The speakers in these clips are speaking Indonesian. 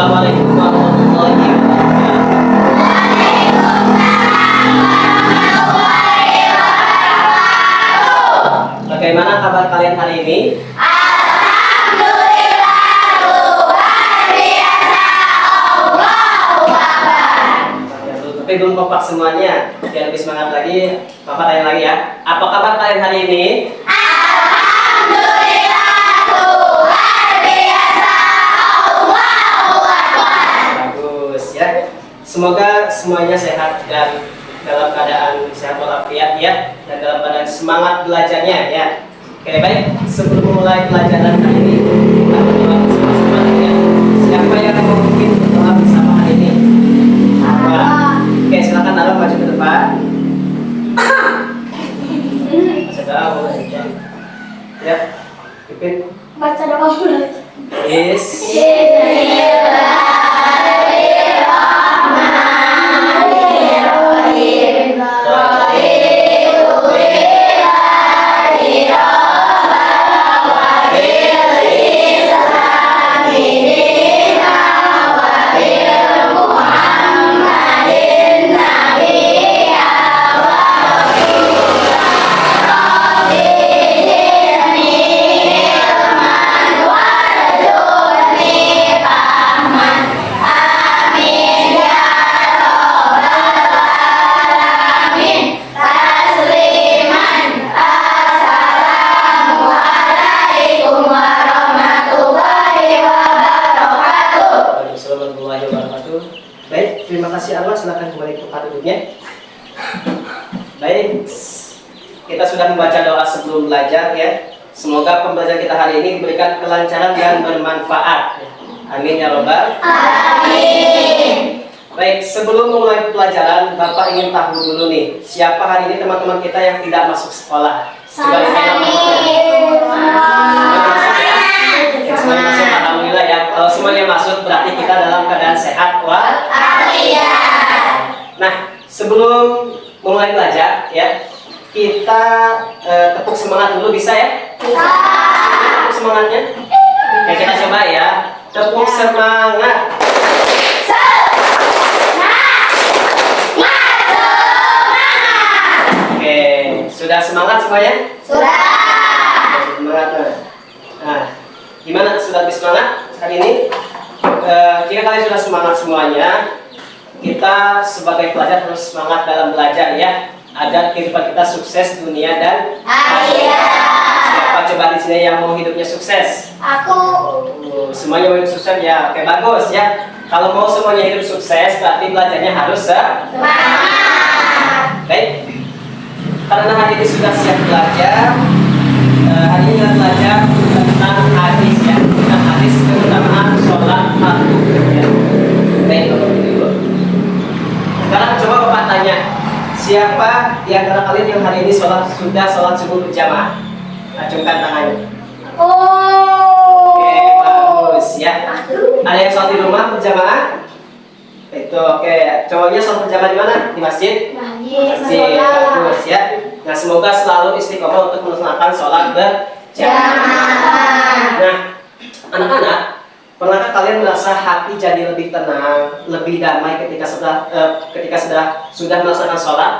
Assalamualaikum warahmatullahi wabarakatuh. Bagaimana kabar kalian hari ini? Tapi belum kompak semuanya. Biar lebih semangat lagi, Bapak tanya lagi ya. Apa kabar kalian hari ini? Alhamdulillah, luar biasa, Allahu Akbar. Bagus ya. Semoga semuanya sehat dan dalam keadaan sehat walafiat ya, dan dalam keadaan semangat belajarnya ya. Oke baik, sebelum mulai pelajaran kali ini, kita berdoa bersama-sama ya. Siapa yang mau mungkin berdoa bersama hari ini? Oke, silakan taruh maju ke depan. Baca doa ya. Pipin. Baca doa dulu. Yes. Baik, terima kasih Allah. Silakan kembali ke tempat duduknya. Baik, kita sudah membaca doa sebelum belajar ya. Semoga pembelajaran kita hari ini diberikan kelancaran dan bermanfaat. Amin ya robbal. Amin. Baik, sebelum mulai pelajaran, Bapak ingin tahu dulu nih, siapa hari ini teman-teman kita yang tidak masuk sekolah? Coba lihat semuanya masuk, alhamdulillah ya. Kalau semuanya masuk berarti kita dalam keadaan sehat Nah, sebelum mulai belajar ya, kita tepuk semangat dulu, bisa ya? Tepuk semangatnya. Oke, kita coba ya. Tepuk semangat. Oke, sudah semangat semuanya? Sudah. Semangat. Nah, gimana? Sudah lebih semangat hari ini? Jika kalian sudah semangat semuanya, kita sebagai pelajar harus semangat dalam belajar ya, agar kehidupan kita sukses dunia dan akhirat. Siapa coba di sini yang mau hidupnya sukses? Aku. Semuanya mau hidup sukses ya. Oke, bagus ya. Kalau mau semuanya hidup sukses, berarti belajarnya harus semangat. baik. Karena hari ini sudah siap belajar, hari ini kita belajar tentang hadis ya, tentang hadis keutamaan sholat fardu ya. Baik, dulu. Sekarang coba Bapak tanya, siapa di antara kalian yang hari ini sudah sholat subuh berjamaah? Acungkan tangannya. Oke, bagus ya. Ada yang sholat di rumah berjamaah? Itu oke. Cowoknya sholat berjamaah di mana? Di masjid? Masjid, bagus ya. Nah, semoga selalu istiqomah untuk melaksanakan sholat berjamaah. Nah, anak-anak, pernahkah kalian merasa hati jadi lebih tenang, lebih damai ketika sudah melaksanakan sholat?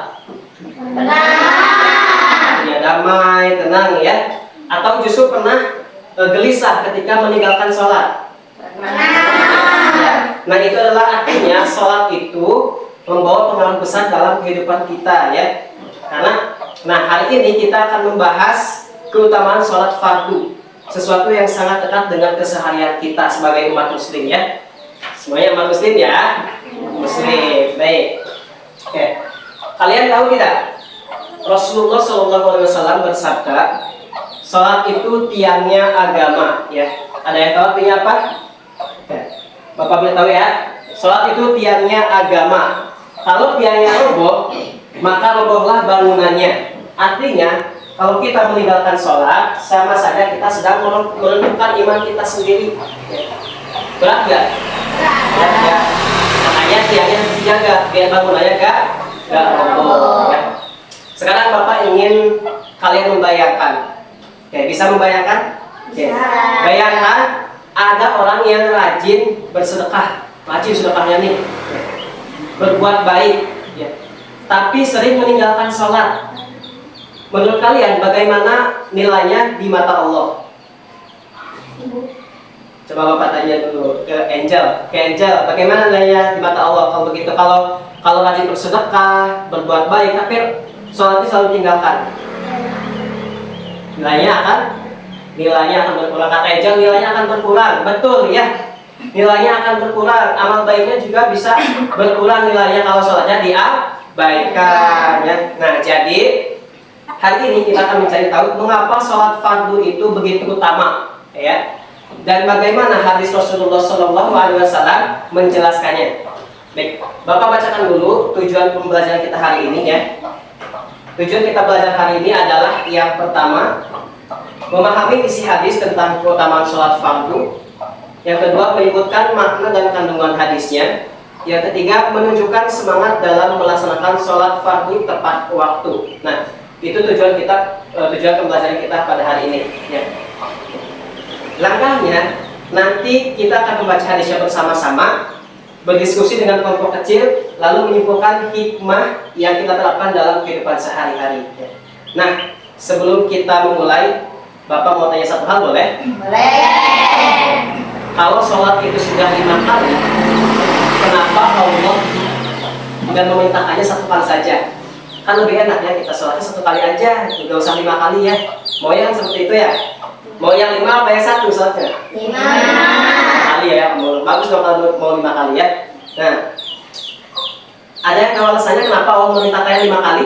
Ya, damai, tenang ya. Atau justru pernah gelisah ketika meninggalkan sholat? Nah, itu adalah artinya sholat itu membawa pengaruh besar dalam kehidupan kita ya. Karena, nah hari ini kita akan membahas keutamaan sholat fardu, sesuatu yang sangat dekat dengan keseharian kita sebagai umat muslim ya. Semuanya umat muslim ya? Muslim, baik. Oke, kalian tahu tidak? Rasulullah SAW bersabda, sholat itu tiangnya agama ya. Ada yang tahu artinya apa? Oke. Bapak boleh tahu ya? Sholat itu tiangnya agama. Kalau tiangnya roboh, maka robohlah bangunannya. Artinya, kalau kita meninggalkan sholat, sama saja kita sedang menentukan iman kita sendiri. Berat nggak? Berat ya. Makanya tiangnya harus dijaga, biar bangunannya nggak roboh. Ya. Sekarang Bapak ingin kalian membayangkan. Oke, bisa membayangkan? Oke. Bayangkan ada orang yang rajin bersedekah, rajin sedekahnya nih, berbuat baik, ya, tapi sering meninggalkan sholat. Menurut kalian bagaimana nilainya di mata Allah? Coba Bapak tanya dulu ke Angel, bagaimana nilainya di mata Allah kalau begitu? Kalau rajin bersedekah, berbuat baik, tapi sholatnya selalu tinggalkan, nilainya akan berkurang. Kata Angel, nilainya akan berkurang. Betul ya, nilainya akan berkurang. Amal baiknya juga bisa berkurang nilainya kalau sholatnya diabaikan, ya. Nah, jadi hari ini kita akan mencari tahu mengapa sholat fardu itu begitu utama, ya, dan bagaimana hadis Rasulullah SAW menjelaskannya. Baik, Bapak bacakan dulu tujuan pembelajaran kita hari ini, ya. Tujuan kita belajar hari ini adalah yang pertama, memahami isi hadis tentang keutamaan sholat fardu. Yang kedua, menyebutkan makna dan kandungan hadisnya. Yang ketiga, menunjukkan semangat dalam melaksanakan sholat fardu tepat waktu. Nah, itu tujuan pembelajaran kita pada hari ini, ya. Langkahnya, nanti kita akan membaca hadisnya bersama-sama, berdiskusi dengan kelompok kecil, lalu menyimpulkan hikmah yang kita terapkan dalam kehidupan sehari-hari, ya. Nah, sebelum kita memulai, Bapak mau tanya satu hal, boleh? Boleh. Kalau sholat itu sudah 5 kali, kenapa Allah dan memerintahkannya 1 kali saja? Kan lebih enak ya, kita sholatnya 1 kali aja, nggak usah 5 kali ya. Mau yang seperti itu ya? Mau yang 5 apa yang 1 sholatnya? 5 kali ya, bagus dong kalau mau 5 kali ya. Nah, ada yang tahu alasannya kenapa Allah memerintahkannya 5 kali?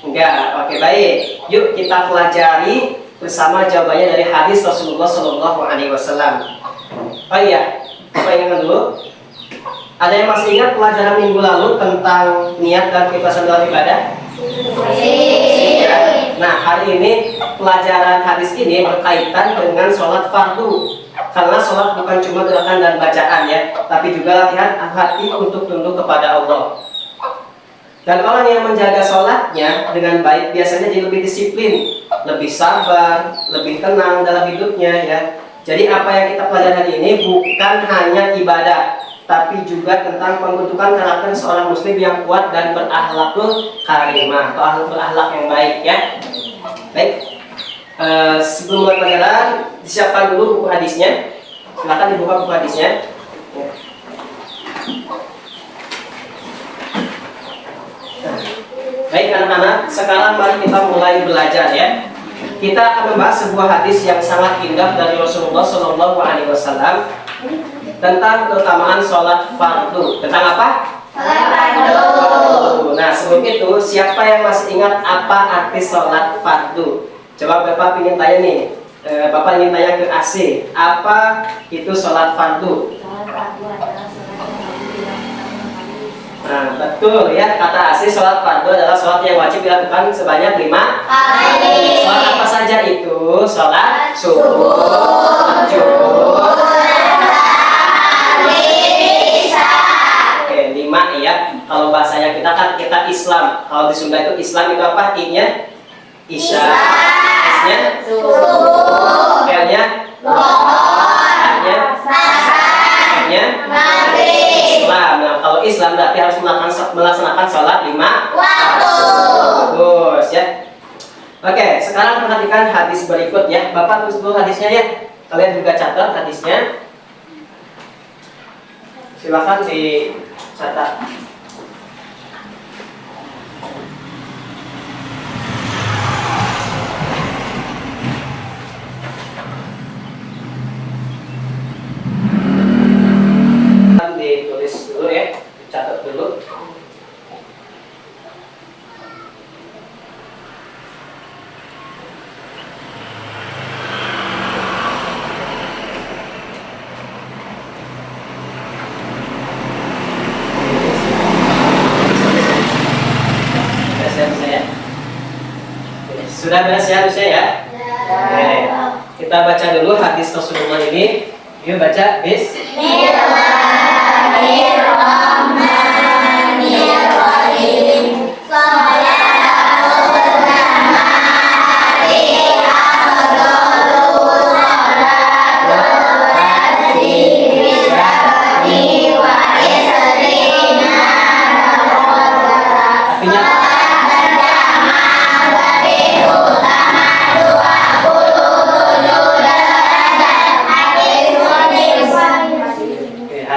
Enggak, oke, baik. Yuk kita pelajari bersama jawabannya dari hadis Rasulullah SAW. Oh iya, apa ingat dulu? Ada yang masih ingat pelajaran minggu lalu tentang niat dan keikhlasan dalam ibadah? Ya. Nah, hari ini pelajaran hadis ini berkaitan dengan sholat fardu. Karena sholat bukan cuma gerakan dan bacaan, ya, tapi juga latihan hati untuk tunduk kepada Allah. Dan orang yang menjaga sholatnya dengan baik biasanya jadi lebih disiplin, lebih sabar, lebih tenang dalam hidupnya, ya. Jadi apa yang kita pelajari hari ini bukan hanya ibadah, tapi juga tentang pembentukan karakter seorang muslim yang kuat dan berakhlakul karimah atau berakhlak yang baik, ya. Baik, sebelum mulai pelajaran disiapkan dulu buku hadisnya. Silakan dibuka buku hadisnya. Baik anak-anak, sekarang mari kita mulai belajar, ya. Kita akan membahas sebuah hadis yang sangat indah dari Rasulullah SAW tentang keutamaan sholat fardu. Tentang apa? Sholat fardu. Nah, sebelum itu, siapa yang masih ingat apa arti sholat fardu? Coba Bapak ingin tanya nih, Bapak ingin tanya ke AC, apa itu sholat fardu? Sholat fardu adalah sholat yang wajib. Nah, betul ya, kata AC, sholat fardu adalah sholat yang wajib dilakukan sebanyak 5 kali. Sholat apa saja itu? Sholat subuh, sholat zuhur, oke, 5 ya. Kalau bahasanya kita Islam. Kalau di Sunda itu Islam itu apa? I-nya Isya, S-nya Subuh, L-nya A-nya M-nya Islam. Nah, kalau Islam berarti harus melaksanakan sholat 5 waktu. Bagus ya. Oke, sekarang perhatikan hadis berikut, ya. Bapak tulis dulu hadisnya, ya. Kalian juga catat hadisnya. Silakan dicatat. Ditulis dulu, ya. Catat dulu. Sudah beres ya harusnya, ya? Oke. Kita baca dulu hadis Rasulullah ini. Yuk baca, Bismillahirrahmanirrahim. Sholatul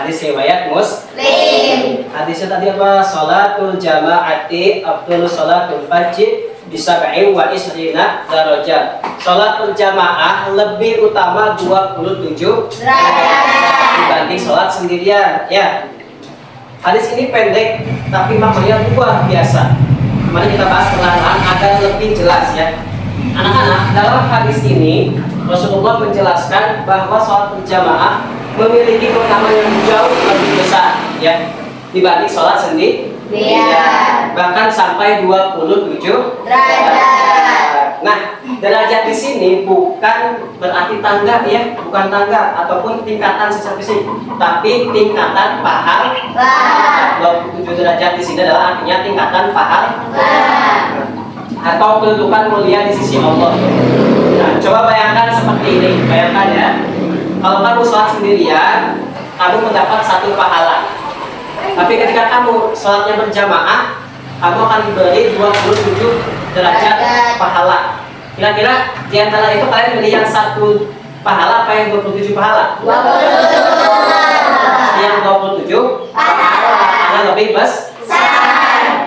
Hadis riwayat Muslim. Hadisnya tadi apa? Sholatul jama'ati afdalu sholatul fajr bisab'in wa isrina darajat. Sholatul jamaah lebih utama 27 derajat dibanding sholat sendirian, ya. Hadis ini pendek tapi maknanya luar biasa. Mari kita bahas perlahan agar lebih jelas, ya. Anak-anak, dalam hadis ini Rasulullah menjelaskan bahwa sholat berjamaah memiliki keutamaan yang jauh lebih besar, ya, dibanding sholat sendiri. Bahkan sampai 27 derajat. Nah, derajat di sini bukan berarti tangga, ya, bukan tangga ataupun tingkatan secara fisik, tapi tingkatan pahala. 27 derajat di sini adalah artinya tingkatan pahala atau kedudukan mulia di sisi Allah. Nah, coba bayangkan seperti ini, bayangkan ya. Kalau kamu sholat sendirian, kamu mendapat 1 pahala. Tapi ketika kamu sholatnya berjamaah, kamu akan diberi 27 derajat pahala. Kira-kira di antara itu kalian pilih yang 1 pahala apa yang 27 pahala? 27. Yang 27 pahala karena lebih besar.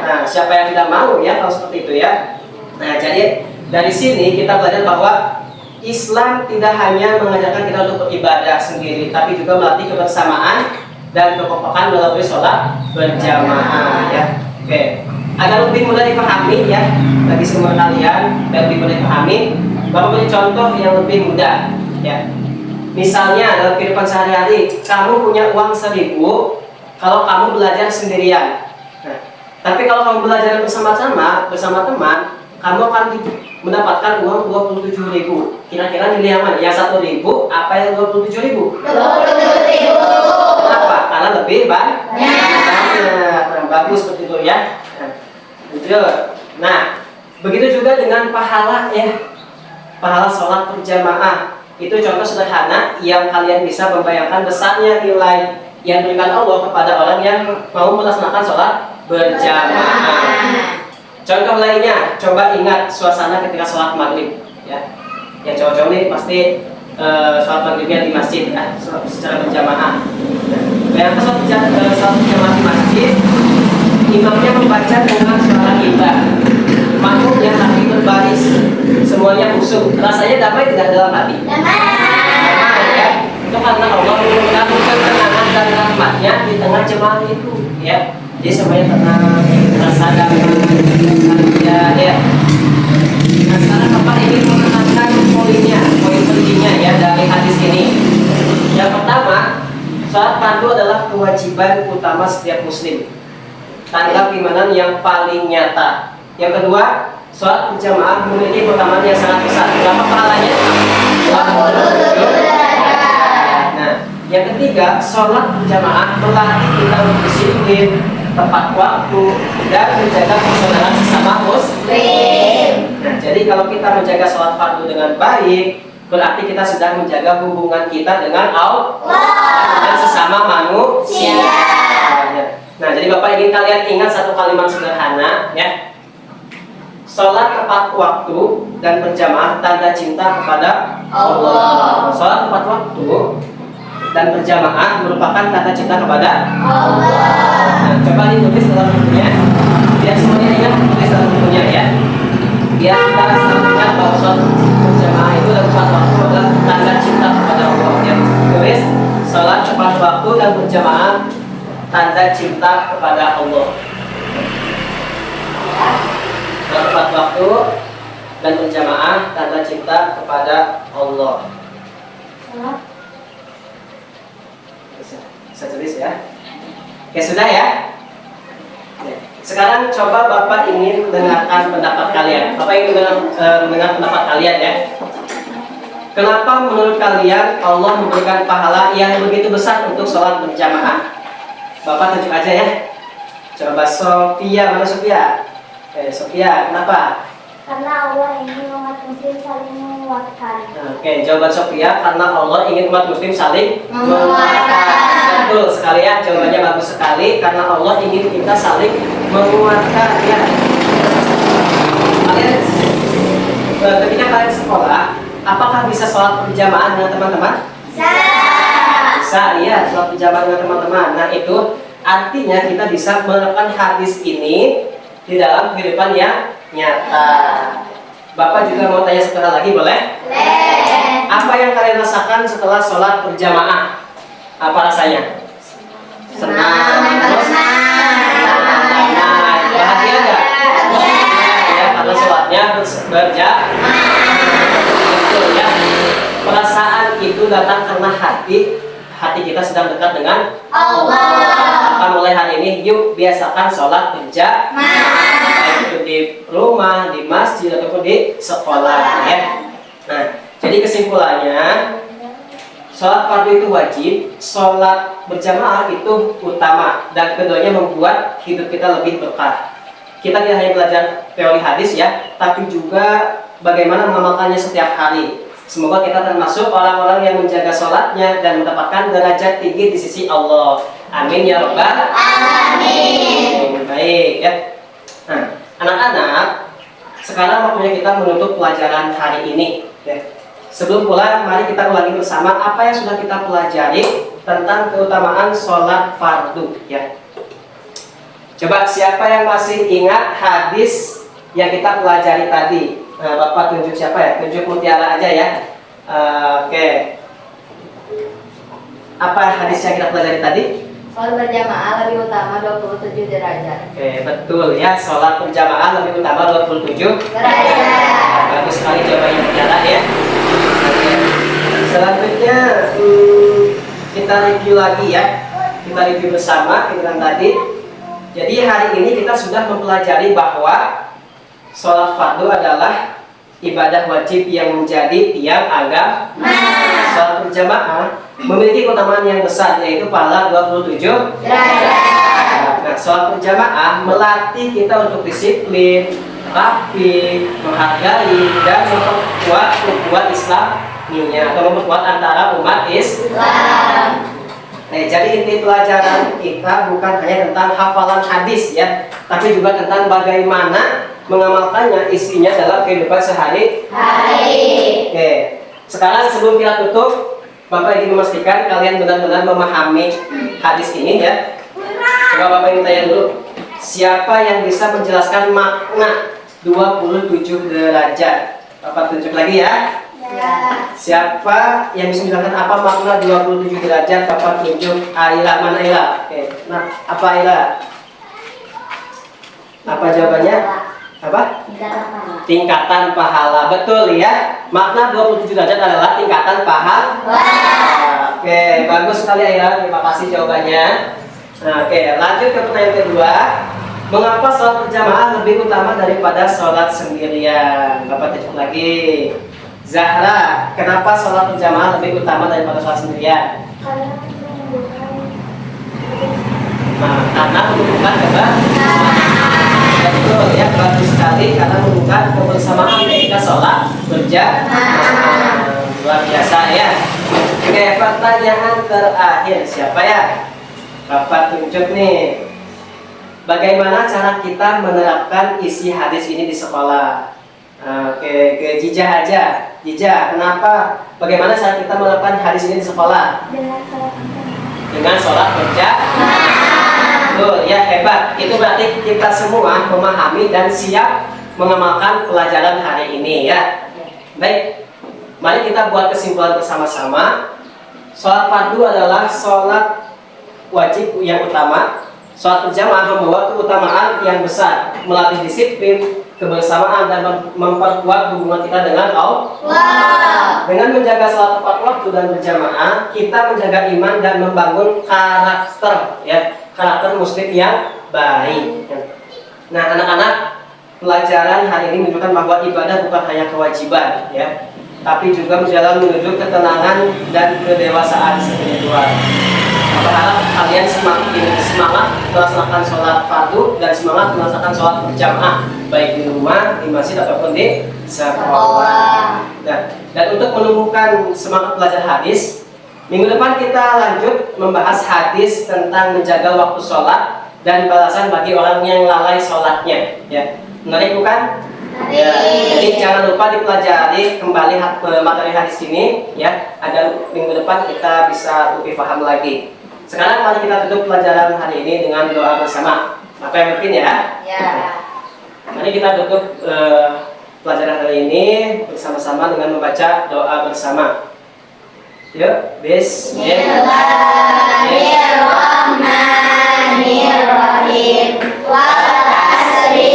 Nah, siapa yang tidak mau, ya, kalau seperti itu, ya. Nah, jadi dari sini kita belajar bahwa Islam tidak hanya mengajarkan kita untuk beribadah sendiri, tapi juga melatih kebersamaan dan kekompakan melalui sholat berjamaah, ya. Oke, agar lebih mudah dipahami, ya, bagi semua kalian dan lebih mudah dipahami, Bapak beri contoh yang lebih mudah, ya. Misalnya dalam kehidupan sehari-hari, kamu punya uang 1.000 kalau kamu belajar sendirian. Nah, tapi kalau kamu belajar bersama teman, kamu akan mendapatkan uang 27.000. Kira-kira nilai yang mana? Yang 1.000 apa yang 27.000? 27.000. Kenapa? Karena lebih banyak. Nah, bagus seperti itu, ya. Nah, begitu juga dengan pahala, ya. Pahala sholat berjamaah. Itu contoh sederhana yang kalian bisa membayangkan besarnya nilai yang diberikan Allah kepada orang yang mau melaksanakan sholat berjamaah. Contoh lainnya, coba ingat suasana ketika sholat maghrib, ya. Yang cowok-cowok ini pasti sholat maghribnya di masjid, ya, secara berjamaah. Bayangkan sholat berjamaah di masjid, imamnya membaca dengan suara indah, makmumnya hati berbaris, semuanya khusyuk. Rasanya damai tidak dalam hati? Damai, ya. Itu karena Allah menurunkan ketenangan dan rahmatnya di tengah jemaah itu, ya. Jadi semuanya tenang, rasa damai, ya. Nah, sekarang Bapak ingin menekankan poin pentingnya, ya, dari hadis ini. Yang pertama, sholat fardu adalah kewajiban utama setiap muslim, tanda keimanan yang paling nyata. Yang kedua, sholat berjamaah memiliki keutamaan yang sangat besar. Berapa pahalanya? 27. Nah, yang ketiga, sholat berjamaah melatih kita untuk disiplin, tepat waktu, dan menjaga persaudaraan sesama muslim. Nah, jadi kalau kita menjaga sholat fardu dengan baik, berarti kita sedang menjaga hubungan kita dengan Allah dan sesama manusia. Nah, jadi Bapak ingin kalian ingat satu kalimat sederhana, ya. Sholat tepat waktu dan berjamaah tanda cinta kepada Allah. Sholat tepat waktu dan berjamaah merupakan tanda cinta kepada Allah. Nah, coba ditulis dalam bukunya, biar semuanya ingat, tulis dalam bukunya, ya. Biar kita selalu ingat bahwa sholat berjamaah itu dan tepat waktu adalah tanda cinta kepada Allah, ya. Tulis sholat tepat waktu dan berjamaah tanda cinta kepada Allah. Sholat tepat waktu dan berjamaah tanda cinta kepada Allah. Bisa tulis, ya. Oke, sudah, ya. Sekarang coba Bapak ingin mendengarkan pendapat kalian. Bapak ingin mendengar pendapat kalian, ya. Kenapa menurut kalian Allah memberikan pahala yang begitu besar untuk sholat berjamaah? Bapak tunjuk aja, ya. Coba Sofia, mana Sofia? Sofia, kenapa? Karena Allah ingin umat muslim saling menguatkan. Oke, jawaban Sofia, karena Allah ingin umat muslim saling menguatkan. Betul sekali, ya, jawabannya bagus sekali. Karena Allah ingin kita saling menguatkan, ya. Kalian, ketika kalian sekolah, apakah bisa sholat berjamaah dengan teman-teman? Bisa. Bisa, iya, sholat berjamaah dengan teman-teman. Nah, itu artinya kita bisa menerapkan hadis ini di dalam kehidupan yang nyata. Bapak juga mau tanya satu hal lagi, boleh? Apa yang kalian rasakan setelah sholat berjamaah? Apa rasanya? Senang, terus bahagia nggak? Ya, karena sholatnya berjamaah. Betul ya. Perasaan itu datang karena hati kita sedang dekat dengan Allah. Maka mulai hari ini yuk biasakan sholat berjamaah, baik itu di rumah, di masjid ataupun di sekolah ya. Nah, jadi kesimpulannya sholat fardu itu wajib, sholat berjamaah itu utama, dan keduanya membuat hidup kita lebih berkah. Kita tidak hanya belajar teori hadis ya, tapi juga bagaimana mengamalkannya setiap hari. Semoga kita termasuk orang-orang yang menjaga sholatnya dan mendapatkan derajat tinggi di sisi Allah. Amin ya rabbal alamin. Baik ya. Nah, anak-anak, sekarang waktunya kita menutup pelajaran hari ini. Ya. Sebelum pulang, mari kita ulangi bersama apa yang sudah kita pelajari tentang keutamaan sholat fardu. Ya. Coba siapa yang masih ingat hadis yang kita pelajari tadi? Nah, Bapak tunjuk siapa ya? Tunjuk Mutiara aja ya. Oke. Apa hadis yang kita pelajari tadi? Sholat berjamaah lebih utama 27 derajat. Oke, betul ya. Sholat berjamaah lebih utama 27 Derajat. Bagus sekali jawabannya Mutiara ya. Oke. Selanjutnya kita review lagi ya. Kita review bersama dengan tadi. Jadi hari ini kita sudah mempelajari bahwa sholat fardu adalah ibadah wajib yang menjadi tiang agama. Sholat berjamaah memiliki keutamaan yang besar, yaitu pahala 27 derajat. Nah, sholat berjamaah melatih kita untuk disiplin, rapi, menghargai, dan memperkuat ukhuwah Islaminya atau memperkuat antara umat Islam. Nah, jadi inti pelajaran kita bukan hanya tentang hafalan hadis ya, tapi juga tentang bagaimana mengamalkannya, isinya dalam kehidupan sehari-hari. Oke, sekarang sebelum kita tutup, Bapak ingin memastikan kalian benar-benar memahami hadis ini ya. Coba Bapak ingin tanya dulu, siapa yang bisa menjelaskan makna 27 derajat? Bapak tunjuk lagi ya. Siapa yang bisa menjelaskan apa makna 27 derajat? Bapak tunjuk. Aila, mana Aila? Oke. Nah, apa Aila? Apa jawabannya? Apa? Tingkatan pahala. Betul ya. Makna 27 derajat adalah tingkatan pahala. Oke, bagus sekali Aila. Terima kasih jawabannya. Nah, oke, lanjut ke pertanyaan kedua. Mengapa sholat berjamaah lebih utama daripada sholat sendirian? Bapak tunjuk lagi. Zahra, kenapa sholat berjamaah lebih utama daripada sholat sendirian? Karena menunjukkan betul ya, bagus sekali karena menunjukkan kebersamaan ketika sholat berjamaah. Luar biasa ya. Oke, pertanyaan terakhir siapa ya? Bapak tunjuk nih. Bagaimana cara kita menerapkan isi hadis ini di sekolah? Oke, ke Jija aja. Jija, kenapa? Bagaimana cara kita menerapkan hadis ini di sekolah? Dengan sholat berjamaah. Tuh, ya hebat. Itu berarti kita semua memahami dan siap mengamalkan pelajaran hari ini ya. Baik, mari kita buat kesimpulan bersama-sama. Sholat fardu adalah sholat wajib yang utama. Sholat berjamaah membawa keutamaan yang besar, melatih disiplin, kebersamaan, dan memperkuat hubungan kita dengan Allah. Dengan menjaga sholat tepat waktu dan berjamaah, kita menjaga iman dan membangun karakter, ya, karakter muslim yang baik. Nah, anak-anak, pelajaran hari ini menunjukkan bahwa ibadah bukan hanya kewajiban, ya, tapi juga berjalan menuju ketenangan dan kedewasaan spiritual. Berharap kalian semakin semangat melaksanakan sholat fardu dan semangat melaksanakan sholat berjamaah, baik di rumah, di masjid ataupun di sekolah. Dan untuk menumbuhkan semangat belajar hadis, minggu depan kita lanjut membahas hadis tentang menjaga waktu sholat dan balasan bagi orang yang lalai sholatnya. Ya, menarik bukan? Ya, jadi jangan lupa dipelajari kembali materi hadis ini ya, agar minggu depan kita bisa lebih paham lagi. Sekarang mari kita tutup pelajaran hari ini dengan doa bersama. Apa yang mungkin ya? Ya. Mari kita tutup pelajaran hari ini bersama-sama dengan membaca doa bersama. Yuk, Bismillahirrahmanirrahim. Wal asri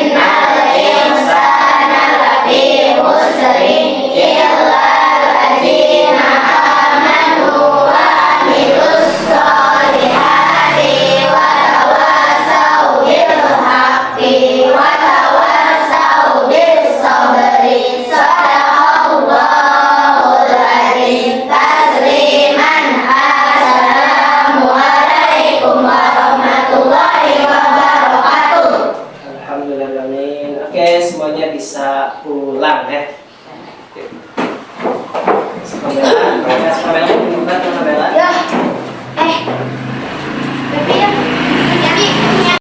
innal insana lafi khusrin illa alladzina amanu wa amilus solihati wa tawasaw bil haqqi wa tawasaw bis sabri. Sadaqallahul adzim. Tasliman. Assalamualaikum warahmatullahi wabarakatuh. Alhamdulillah, amin. Oke, semuanya bisa pulang ya. Kamera, kamera, kamera, kamera.